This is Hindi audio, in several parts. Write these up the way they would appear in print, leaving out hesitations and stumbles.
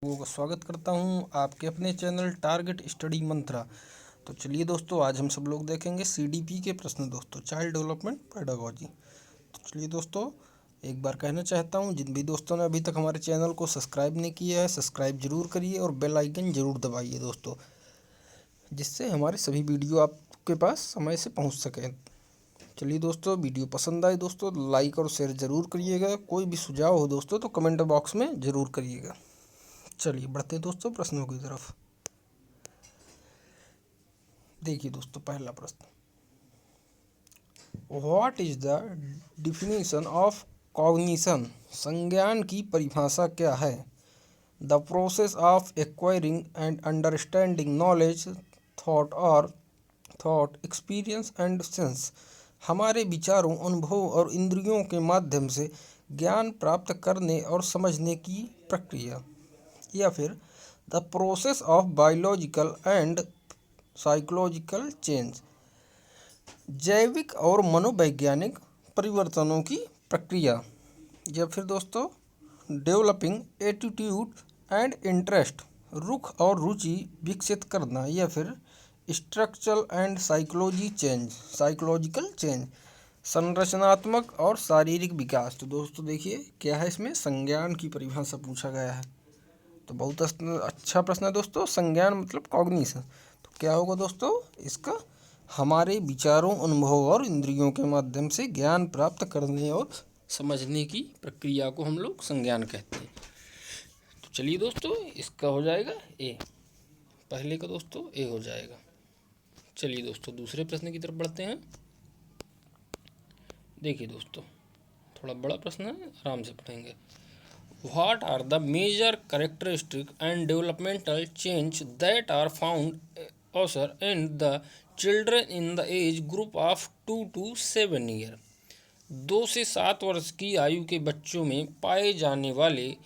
लोगों का स्वागत करता हूं आपके अपने चैनल टारगेट स्टडी मंत्रा। तो चलिए दोस्तों, आज हम सब लोग देखेंगे सीडीपी के प्रश्न दोस्तों, चाइल्ड डेवलपमेंट पेडागोजी। तो चलिए दोस्तों, एक बार कहना चाहता हूं, जिन भी दोस्तों ने अभी तक हमारे चैनल को सब्सक्राइब नहीं किया है, सब्सक्राइब जरूर करिए और बेल आइकन जरूर दबाइए दोस्तों, जिससे हमारे सभी वीडियो आपके पास समय से पहुँच सकें। चलिए दोस्तों, वीडियो पसंद आए दोस्तों लाइक और शेयर ज़रूर करिएगा। कोई भी सुझाव हो दोस्तों तो कमेंट बॉक्स में ज़रूर करिएगा। चलिए बढ़ते हैं दोस्तों प्रश्नों की तरफ। देखिए दोस्तों, पहला प्रश्न, what is the definition of cognition? संज्ञान की परिभाषा क्या है? The process of acquiring and understanding knowledge, thought और थॉट एक्सपीरियंस एंड सेंस। हमारे विचारों, अनुभव और इंद्रियों के माध्यम से ज्ञान प्राप्त करने और समझने की प्रक्रिया। या फिर the process of biological and psychological change, जैविक और मनोवैज्ञानिक परिवर्तनों की प्रक्रिया। या फिर दोस्तों, डेवलपिंग एटीट्यूड एंड इंटरेस्ट, रुख और रुचि विकसित करना। या फिर स्ट्रक्चरल एंड साइकोलॉजिकल चेंज, संरचनात्मक और शारीरिक विकास। तो दोस्तों देखिए क्या है, इसमें संज्ञान की परिभाषा पूछा गया है। तो बहुत अच्छा प्रश्न है दोस्तों। संज्ञान मतलब कॉग्निशन, तो क्या होगा दोस्तों इसका? हमारे विचारों, अनुभव और इंद्रियों के माध्यम से ज्ञान प्राप्त करने और समझने की प्रक्रिया को हम लोग संज्ञान कहते हैं। तो चलिए दोस्तों, इसका हो जाएगा ए, पहले का दोस्तों ए हो जाएगा। चलिए दोस्तों, दूसरे प्रश्न की तरफ बढ़ते हैं। देखिए दोस्तों, थोड़ा बड़ा प्रश्न है, आराम से पढ़ेंगे। What are the major characteristics and developmental change that are found occur in the children in the age group of 2 to 7 year? 2 से 7 वर्ष की आयु के बच्चों में पाए जाने वाले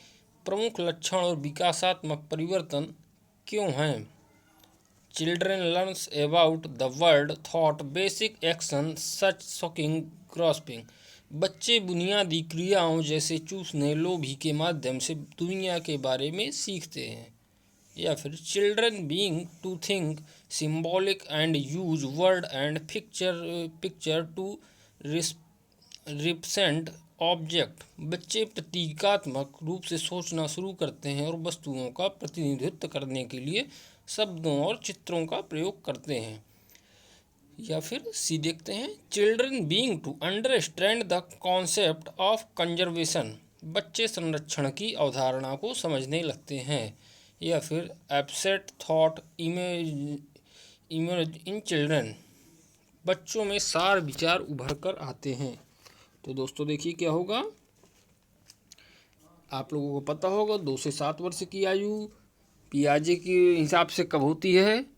प्रमुख लक्षण और विकासात्मक परिवर्तन क्यों हैं? Children learns about the world thought basic action such sucking, grasping. बच्चे बुनियादी क्रियाओं जैसे चूसने, लोभी के माध्यम से दुनिया के बारे में सीखते हैं। या फिर children being to think symbolic and use word and picture to represent object. बच्चे प्रतीकात्मक रूप से सोचना शुरू करते हैं और वस्तुओं का प्रतिनिधित्व करने के लिए शब्दों और चित्रों का प्रयोग करते हैं। या फिर सी देखते हैं, children being to understand the concept of conservation. बच्चे संरक्षण की अवधारणा को समझने लगते हैं। या फिर abstract thought emerge in children. बच्चों में सार विचार उभर कर आते हैं। तो दोस्तों देखिए क्या होगा, आप लोगों को पता होगा 2 से 7 वर्ष की आयु पियाजे के हिसाब से कब होती है?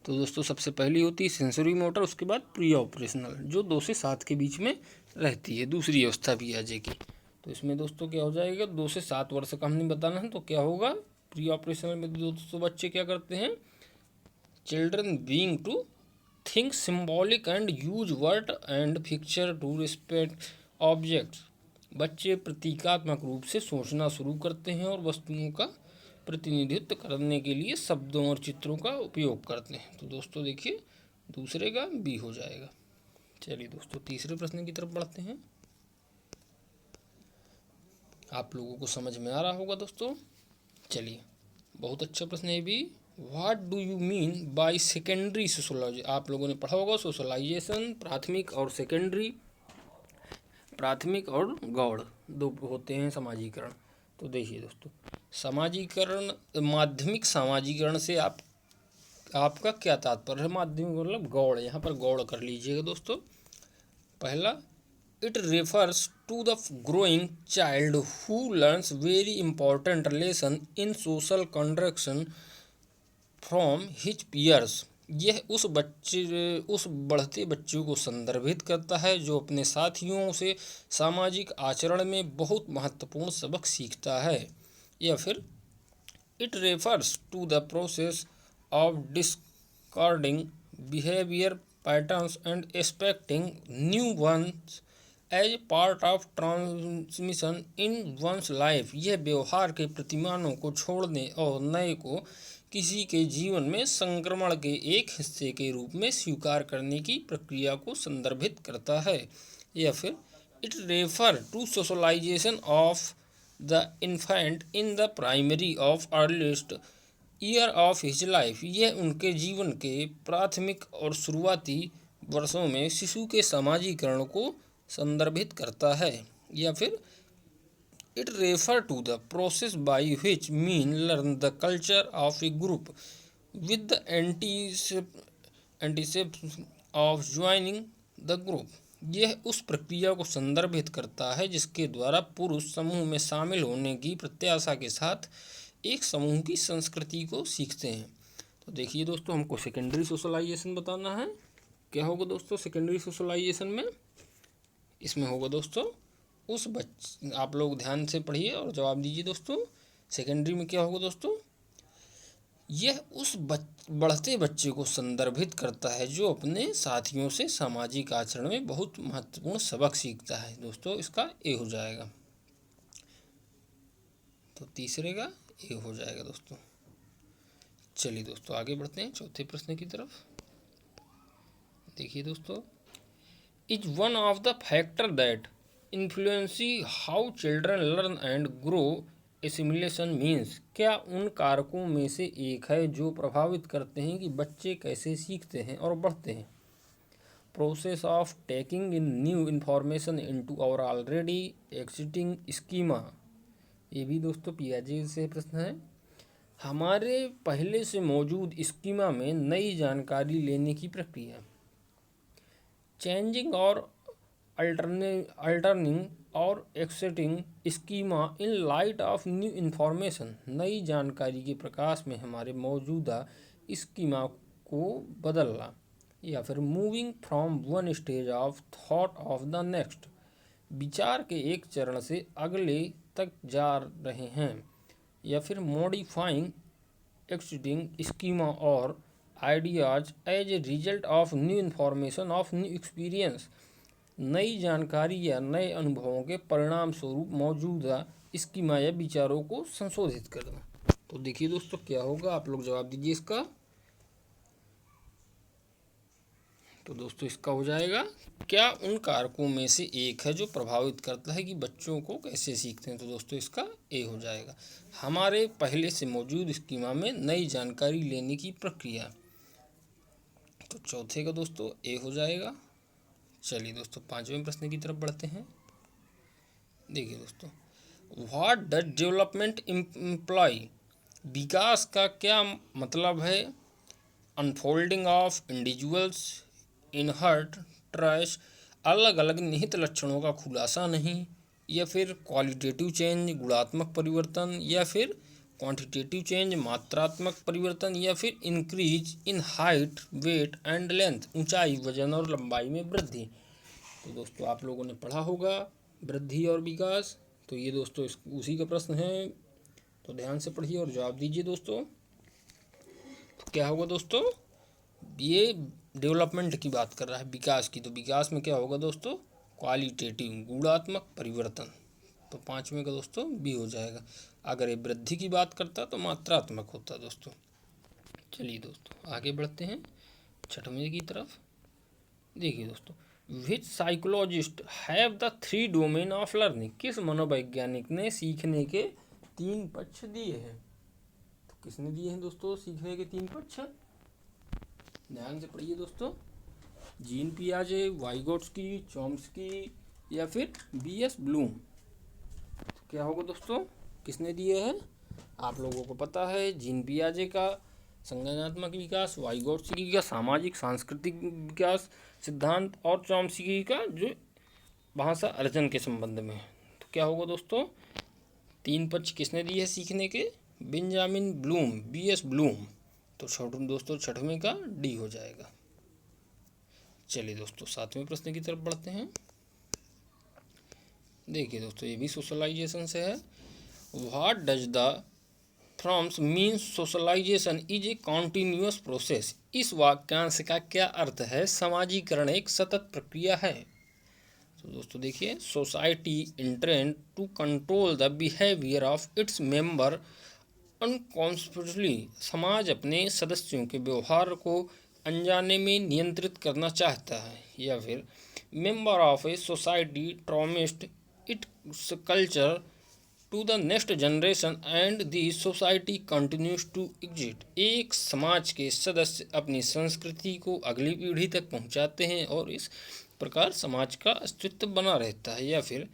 तो दोस्तों सबसे पहली होती है सेंसरी मोटर, उसके बाद प्री ऑपरेशनल, जो 2 से 7 के बीच में रहती है, दूसरी अवस्था पियाजे की। तो इसमें दोस्तों क्या हो जाएगा, 2 से 7 वर्ष का हमने बताना है। तो क्या होगा, प्री ऑपरेशनल में दोस्तों बच्चे क्या करते हैं, children being to think symbolic and use word and picture to respect objects. बच्चे प्रतीकात्मक रूप से सोचना शुरू करते हैं और वस्तुओं का प्रतिनिधित्व करने के लिए शब्दों और चित्रों का उपयोग करते हैं। तो दोस्तों देखिए दूसरे का बी हो जाएगा। चलिए दोस्तों, तीसरे प्रश्न की तरफ बढ़ते हैं। आप लोगों को समझ में आ रहा होगा दोस्तों। चलिए, बहुत अच्छा प्रश्न है भी। What do you mean by secondary sociology? आप लोगों ने पढ़ा होगा सोशलाइजेशन, प्राथमिक और सेकेंडरी, प्राथमिक और गौड़ दो होते हैं सामाजिकरण। तो देखिए दोस्तों, सामाजिकरण, माध्यमिक सामाजिकरण से आपका क्या तात्पर्य है? माध्यमिक मतलब गौड़, यहाँ पर गौड़ कर लीजिएगा दोस्तों। पहला, it refers to the growing child who learns very important lesson in social conduction from his peers. यह उस बढ़ते बच्चे को संदर्भित करता है जो अपने साथियों से सामाजिक आचरण में बहुत महत्वपूर्ण सबक सीखता है। या फिर it refers to the process of discarding behaviour patterns and expecting new ones as part of transmission in one's life, यह व्यवहार के प्रतिमानों को छोड़ने और नए को किसी के जीवन में संक्रमण के एक हिस्से के रूप में स्वीकार करने की प्रक्रिया को संदर्भित करता है। या फिर it refer to socialisation of the infant in the primary of earliest year of his life, यह उनके जीवन के प्राथमिक और शुरुआती वर्षों में शिशु के समाजीकरण को संदर्भित करता है। या फिर it refer to the process by which mean learn the culture of a group with the anticept of joining the group, यह उस प्रक्रिया को संदर्भित करता है जिसके द्वारा पुरुष समूह में शामिल होने की प्रत्याशा के साथ एक समूह की संस्कृति को सीखते हैं। तो देखिए दोस्तों, हमको सेकेंडरी सोशलाइजेशन बताना है। क्या होगा दोस्तों सेकेंडरी सोशलाइजेशन में? इसमें होगा दोस्तों आप लोग ध्यान से पढ़िए और जवाब दीजिए दोस्तों। सेकेंडरी में क्या होगा दोस्तों? यह उस बढ़ते बच्चे को संदर्भित करता है जो अपने साथियों से सामाजिक आचरण में बहुत महत्वपूर्ण सबक सीखता है। दोस्तों इसका ए हो जाएगा। तो तीसरे का ए हो जाएगा दोस्तों। चलिए दोस्तों आगे बढ़ते हैं चौथे प्रश्न की तरफ। देखिए दोस्तों, is one of the factor that influences how children learn and grow assimilation means, क्या उन कारकों में से एक है जो प्रभावित करते हैं कि बच्चे कैसे सीखते हैं और बढ़ते हैं। Process of taking in new information into our already existing schema, ये भी दोस्तों पियाजे से प्रश्न है। हमारे पहले से मौजूद स्कीमा में नई जानकारी लेने की प्रक्रिया। चेंजिंग और अल्टरनिंग और existing schema in light of new information, नई जानकारी के प्रकाश में हमारे मौजूदा स्कीमा को बदलना। या फिर moving from one stage of thought of the next, विचार के एक चरण से अगले तक जा रहे हैं। या फिर मॉडिफाइंग एक्सिस्टिंग स्कीमा और ideas as a result of new information of new experience, नई जानकारी या नए अनुभवों के परिणाम स्वरूप मौजूदा स्कीमा या विचारों को संशोधित करना। तो देखिए दोस्तों क्या होगा, आप लोग जवाब दीजिए इसका। तो दोस्तों इसका हो जाएगा, क्या उन कारकों में से एक है जो प्रभावित करता है कि बच्चों को कैसे सीखते हैं। तो दोस्तों इसका ए हो जाएगा, हमारे पहले से मौजूद स्कीमा में नई जानकारी लेने की प्रक्रिया। तो चौथे का दोस्तों ए हो जाएगा। चलिए दोस्तों पांचवें प्रश्न की तरफ बढ़ते हैं। देखिए दोस्तों, व्हाट डज डेवलपमेंट इम्प्लॉय, विकास का क्या मतलब है। अनफोल्डिंग ऑफ इंडिविजुअल्स इनहर्ट ट्रेस, अलग अलग निहित लक्षणों का खुलासा नहीं। या फिर क्वालिटेटिव चेंज, गुणात्मक परिवर्तन। या फिर क्वांटिटेटिव चेंज, मात्रात्मक परिवर्तन। या फिर increase in height weight and length, ऊंचाई वजन और लंबाई में वृद्धि। तो दोस्तों आप लोगों ने पढ़ा होगा वृद्धि और विकास, तो ये दोस्तों उसी का प्रश्न है, तो ध्यान से पढ़िए और जवाब दीजिए दोस्तों। तो क्या होगा दोस्तों, ये डेवलपमेंट की बात कर रहा है, विकास की, तो विकास में क्या होगा दोस्तों, क्वालिटेटिव गुणात्मक परिवर्तन। तो पांचवें का दोस्तों बी हो जाएगा। अगर ये वृद्धि की बात करता तो मात्रात्मक होता दोस्तों। चलिए दोस्तों आगे बढ़ते हैं छठवें की तरफ। देखिए दोस्तों, which psychologist have the 3 domain of learning, किस मनोवैज्ञानिक ने सीखने के 3 पक्ष दिए हैं। तो किसने दिए हैं दोस्तों सीखने के 3 पक्ष, ध्यान से पढ़िए दोस्तों। जीन पियाजे, वाइगोट्स्की, चॉम्स्की या फिर बीएस ब्लूम। तो क्या होगा दोस्तों, किसने दिए हैं, आप लोगों को पता है। जीन पियाजे का संज्ञानात्मक विकास, वाइगोट्स्की का सामाजिक सांस्कृतिक विकास सिद्धांत और चॉम्स्की का जो भाषा अर्जन के संबंध में। तो क्या होगा दोस्तों, 3 पक्ष किसने दिए हैं सीखने के, बेंजामिन ब्लूम, बीएस ब्लूम। तो दोस्तों छठवें का डी हो जाएगा। चलिए दोस्तों सातवें प्रश्न की तरफ बढ़ते हैं। देखिए दोस्तों ये भी सोशलाइजेशन से है। What does the phrase means socialisation is a continuous process, इस वाक्यांश का क्या अर्थ है, समाजीकरण एक सतत प्रक्रिया है। तो दोस्तों देखिए, society intend to control the behaviour of its member unconsciously. समाज अपने सदस्यों के व्यवहार को अनजाने में नियंत्रित करना चाहता है। या फिर member of a society transmit its culture to the next generation and the society continues to exist. एक समाज के सदस्य अपनी संस्कृति को अगली पीढ़ी तक पहुंचाते हैं और इस प्रकार समाज का अस्तित्व बना रहता है। या फिर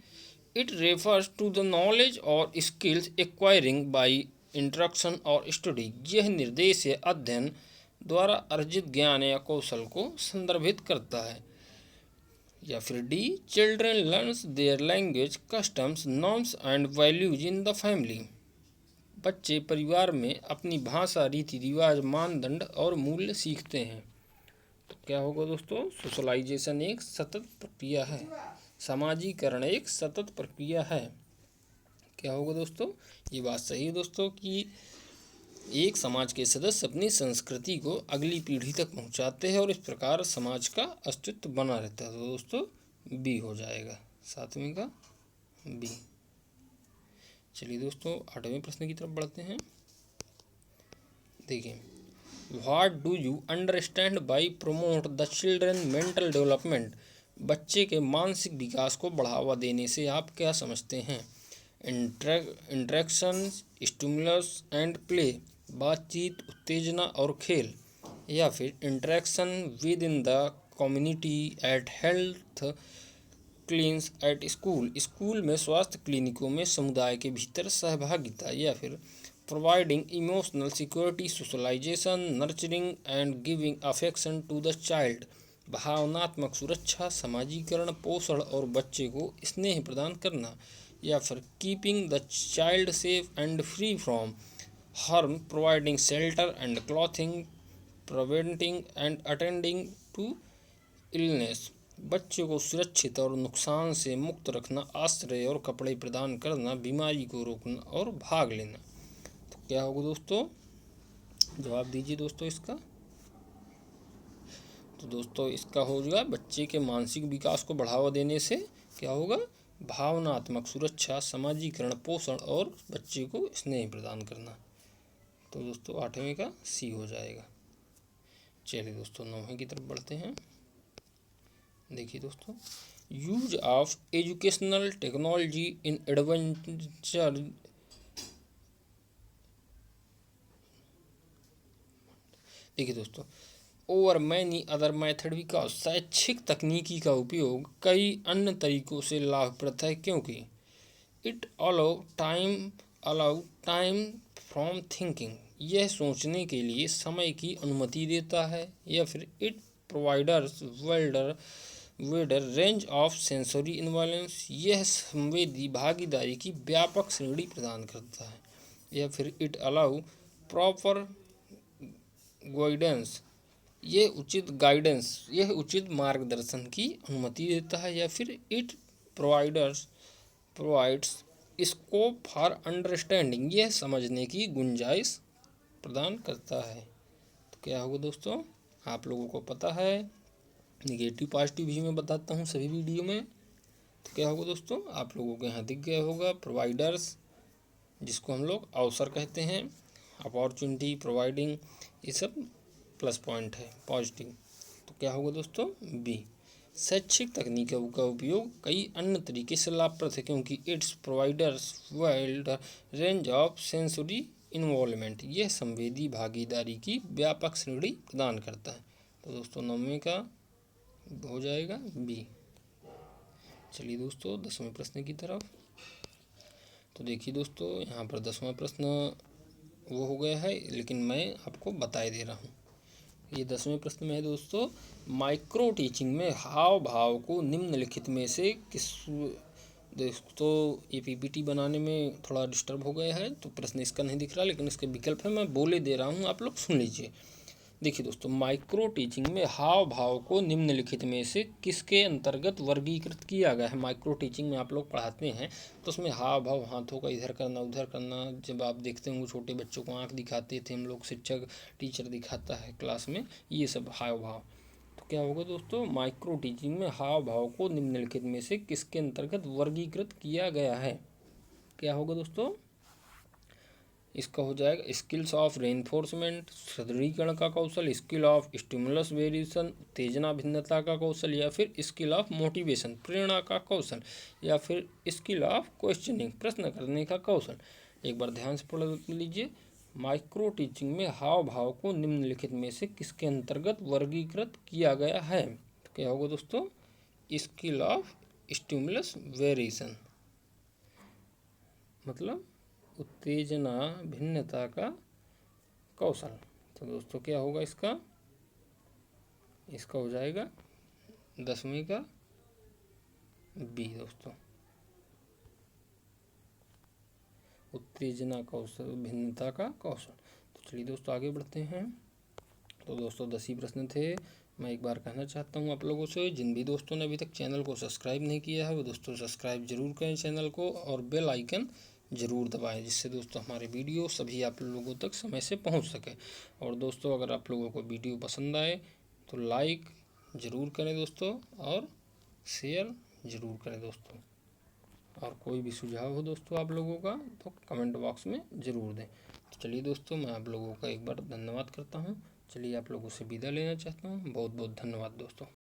it refers to the knowledge और स्किल्स एक्वायरिंग बाई इंट्रक्शन और स्टडी। यह निर्देश या अध्ययन द्वारा अर्जित ज्ञान या कौशल को संदर्भित करता है। या फिर D, children learns their language customs norms and values in the family. बच्चे परिवार में अपनी भाषा, रीति रिवाज, मानदंड और मूल्य सीखते हैं। तो क्या होगा दोस्तों, सोशलाइजेशन एक सतत प्रक्रिया है, सामाजिकरण एक सतत प्रक्रिया है। क्या होगा दोस्तों, ये बात सही है दोस्तों कि एक समाज के सदस्य अपनी संस्कृति को अगली पीढ़ी तक पहुंचाते हैं और इस प्रकार समाज का अस्तित्व बना रहता है। तो दोस्तों बी हो जाएगा, 7वें का बी। चलिए दोस्तों 8वें प्रश्न की तरफ बढ़ते हैं। देखिए, what do you understand by promote the children mental development. बच्चे के मानसिक विकास को बढ़ावा देने से आप क्या समझते हैं। इंट्रैक्शन, स्टिमुलस एंड प्ले, बातचीत, उत्तेजना और खेल। या फिर interaction with in the community at health clinics at school. School में स्वास्थ्य क्लिनिकों में समुदाय के भीतर सहभागिता। या फिर providing emotional security, socialisation, nurturing and giving affection to the child. भावनात्मक सुरक्षा, समाजीकरण, पोषण और बच्चे को स्नेह प्रदान करना। या फिर keeping the child safe and free from harm, providing shelter and clothing, preventing and attending to illness। बच्चे को सुरक्षित और नुकसान से मुक्त रखना, आश्रय और कपड़े प्रदान करना, बीमारी को रोकना और भाग लेना। तो क्या होगा दोस्तों, जवाब दीजिए दोस्तों इसका। तो दोस्तों इसका होगा बच्चे के मानसिक विकास को बढ़ावा देने से क्या होगा, भावनात्मक सुरक्षा, समाजीकरण, पोषण और बच्चे को स्नेह प्रदान करना। तो दोस्तों 8वें का सी हो जाएगा। चलिए दोस्तों 9वें की तरफ बढ़ते हैं। देखिए दोस्तों, use of educational technology in adventure. देखिए दोस्तों, over many other method because, शैक्षिक तकनीकी का उपयोग कई अन्य तरीकों से लाभप्रद है क्योंकि it allow time from thinking, यह सोचने के लिए समय की अनुमति देता है। या फिर it providers wider range of sensory involvements, यह संवेदी भागीदारी की व्यापक श्रेणी प्रदान करता है। या फिर इट अलाउ प्रॉपर गाइडेंस, यह उचित मार्गदर्शन की अनुमति देता है। या फिर it provides scope for understanding, यह समझने की गुंजाइश प्रदान करता है। तो क्या होगा दोस्तों, आप लोगों को पता है निगेटिव पॉजिटिव भी मैं बताता हूँ सभी वीडियो में। तो क्या होगा दोस्तों, आप लोगों को यहाँ दिख गया होगा प्रोवाइडर्स, जिसको हम लोग अवसर कहते हैं, अपॉर्चुनिटी, प्रोवाइडिंग, ये सब प्लस पॉइंट है पॉजिटिव। तो क्या होगा दोस्तों, बी। शैक्षिक तकनीकों का उपयोग कई अन्य तरीके से लाभप्रद है क्योंकि it's providers wide range of sensory involvement, यह संवेदी भागीदारी की व्यापक श्रेणी प्रदान करता है। तो दोस्तों 9वें का हो जाएगा बी। चलिए दोस्तों 10वें प्रश्न की तरफ। तो देखिए दोस्तों, यहाँ पर 10वां प्रश्न वो हो गया है, लेकिन मैं आपको बताए दे रहा हूँ। ये 10वें प्रश्न में है दोस्तों, माइक्रो टीचिंग में हाव भाव को निम्नलिखित में से किस। दोस्तों ये पीपीटी बनाने में थोड़ा डिस्टर्ब हो गया है, तो प्रश्न इसका नहीं दिख रहा, लेकिन इसके विकल्प है, मैं बोले दे रहा हूँ, आप लोग सुन लीजिए। देखिए दोस्तों, माइक्रो टीचिंग में हाव भाव को निम्नलिखित में से किसके अंतर्गत वर्गीकृत किया गया है। माइक्रो टीचिंग में आप लोग पढ़ाते हैं तो उसमें हाव भाव, हाथों का इधर करना उधर करना, जब आप देखते होंगे छोटे बच्चों को आँख दिखाते थे हम लोग, शिक्षक टीचर दिखाता है क्लास में, ये सब हाव भाव। तो क्या होगा दोस्तों, माइक्रो टीचिंग में हाव भाव को निम्नलिखित में से किसके अंतर्गत वर्गीकृत किया गया है। क्या होगा दोस्तों, इसका हो जाएगा स्किल्स ऑफ रेनफोर्समेंट, सुदृढ़ीकरण का कौशल, स्किल ऑफ स्टिमुलस वेरिएशन, उत्तेजना भिन्नता का कौशल, या फिर स्किल ऑफ मोटिवेशन, प्रेरणा का कौशल, या फिर स्किल ऑफ क्वेश्चनिंग, प्रश्न करने का कौशल। एक बार ध्यान से पढ़ लीजिए, माइक्रो टीचिंग में हाव भाव को निम्नलिखित में से किसके अंतर्गत वर्गीकृत किया गया है। तो क्या होगा दोस्तों, स्किल ऑफ स्टिमुलस वेरिएशन, मतलब उत्तेजना भिन्नता का कौशल। तो दोस्तों क्या होगा इसका हो जाएगा 10वीं का बी दोस्तों, उत्तेजना कौशल भिन्नता का कौशल। तो चलिए दोस्तों आगे बढ़ते हैं। तो दोस्तों 10 ही प्रश्न थे। मैं एक बार कहना चाहता हूँ आप लोगों से, जिन भी दोस्तों ने अभी तक चैनल को सब्सक्राइब नहीं किया है वो दोस्तों सब्सक्राइब जरूर करें चैनल को, और बेल आइकन ज़रूर दबाएं, जिससे दोस्तों हमारे वीडियो सभी आप लोगों तक समय से पहुंच सके। और दोस्तों अगर आप लोगों को वीडियो पसंद आए तो लाइक ज़रूर करें दोस्तों, और शेयर ज़रूर करें दोस्तों। और कोई भी सुझाव हो दोस्तों आप लोगों का तो कमेंट बॉक्स में ज़रूर दें। तो चलिए दोस्तों, मैं आप लोगों का एक बार धन्यवाद करता हूँ। चलिए आप लोगों से विदा लेना चाहता हूँ। बहुत बहुत धन्यवाद दोस्तों।